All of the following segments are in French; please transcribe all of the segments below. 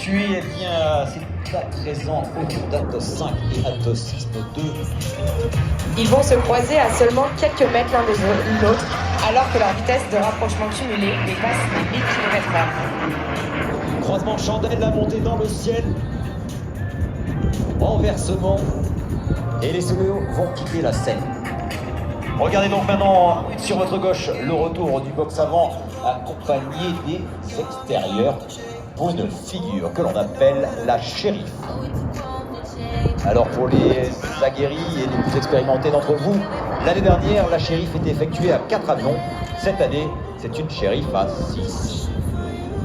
effectué, eh bien, c'est à présent au tour d'Atos 5 et Atos 6, nos deux. Ils vont se croiser à seulement quelques mètres l'un de l'autre, alors que leur vitesse de rapprochement cumulée dépasse les 1000 km/h. Croisement chandelle, la montée dans le ciel. Renversement. Et les solos vont quitter la scène. Regardez donc maintenant sur votre gauche le retour du box avant accompagné des extérieurs pour une figure que l'on appelle la shérif. Alors pour les aguerris et les plus expérimentés d'entre vous, l'année dernière la shérif était effectuée à 4 avions. Cette année c'est une shérif à 6.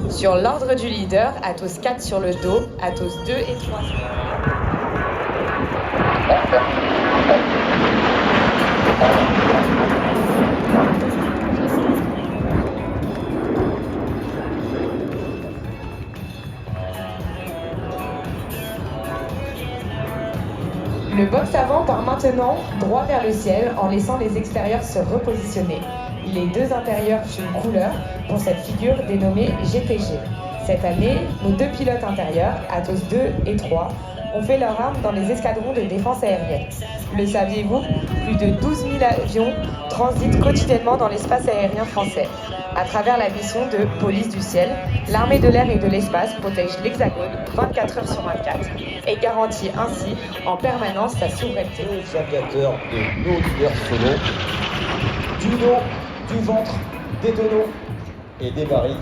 Sur l'ordre du leader, Atos 4 sur le dos, Atos 2 et 3. Le box avant part maintenant droit vers le ciel en laissant les extérieurs se repositionner. Les deux intérieurs changent couleur pour cette figure dénommée GTG. Cette année, nos deux pilotes intérieurs, Atos 2 et 3, ont fait leur arme dans les escadrons de défense aérienne. Le saviez-vous? Plus de 12 000 avions transitent quotidiennement dans l'espace aérien français. À travers la mission de police du ciel, l'armée de l'air et de l'espace protège l'Hexagone 24 heures sur 24 et garantit ainsi en permanence sa souveraineté. Les aviateurs de nos leaders solo, du dos, du ventre, des tonneaux et des barriques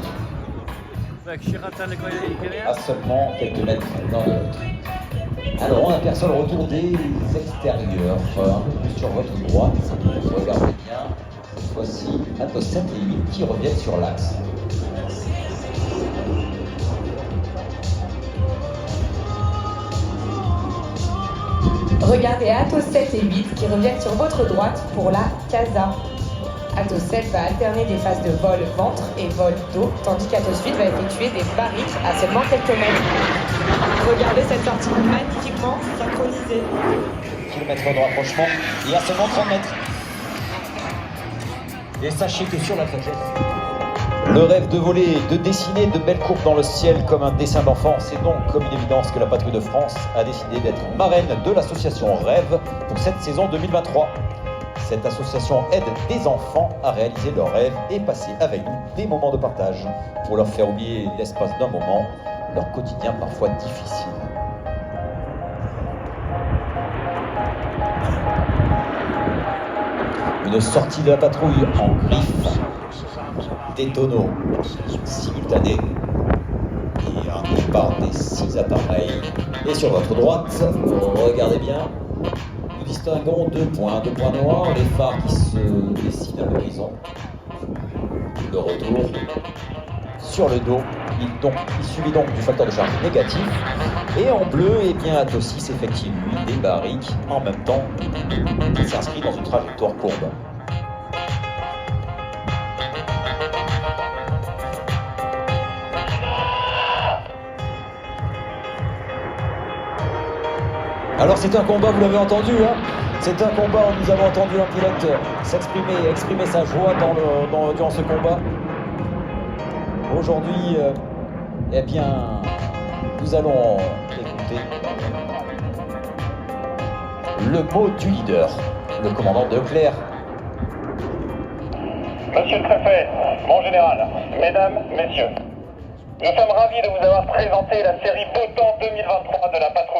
à seulement quelques mètres l'un de l'autre. Alors on aperçoit le retour des extérieurs, un peu plus sur votre droite, regardez bien, voici Atos 7 et 8 qui reviennent sur l'axe. Regardez Atos 7 et 8 qui reviennent sur votre droite pour la CASA. Atos 7 va alterner des phases de vol ventre et vol dos, tandis qu'Atos 8 va effectuer des barriques à seulement quelques mètres. Regardez cette sortie magnifiquement synchronisée. Kilomètres de rapprochement et à seulement 30 mètres. Et sachez que sur la trajectoire, le rêve de voler, de dessiner de belles courbes dans le ciel comme un dessin d'enfant, c'est donc comme une évidence que la Patrouille de France a décidé d'être marraine de l'association Rêve pour cette saison 2023. Cette association aide des enfants à réaliser leurs rêves et passer avec nous des moments de partage pour leur faire oublier l'espace d'un moment, leur quotidien parfois difficile. Une sortie de la patrouille en griffe, des tonneaux simultanés et un départ des 6 appareils. Et sur votre droite, regardez bien, nous distinguons deux points noirs, les phares qui se dessinent à l'horizon. Le retour sur le dos, il subit donc du facteur de charge négatif. Et en bleu, eh bien, Atos 6 effectue lui des barriques en même temps. Il s'inscrit dans une trajectoire courbe. Alors c'est un combat, vous l'avez entendu, hein, c'est un combat où nous avons entendu un pilote exprimer sa joie durant ce combat. Aujourd'hui, eh bien, nous allons écouter le mot du leader, le commandant de Leclerc. Monsieur le préfet, mon général, mesdames, messieurs, nous sommes ravis de vous avoir présenté la série Beau Temps 2023 de la patrouille.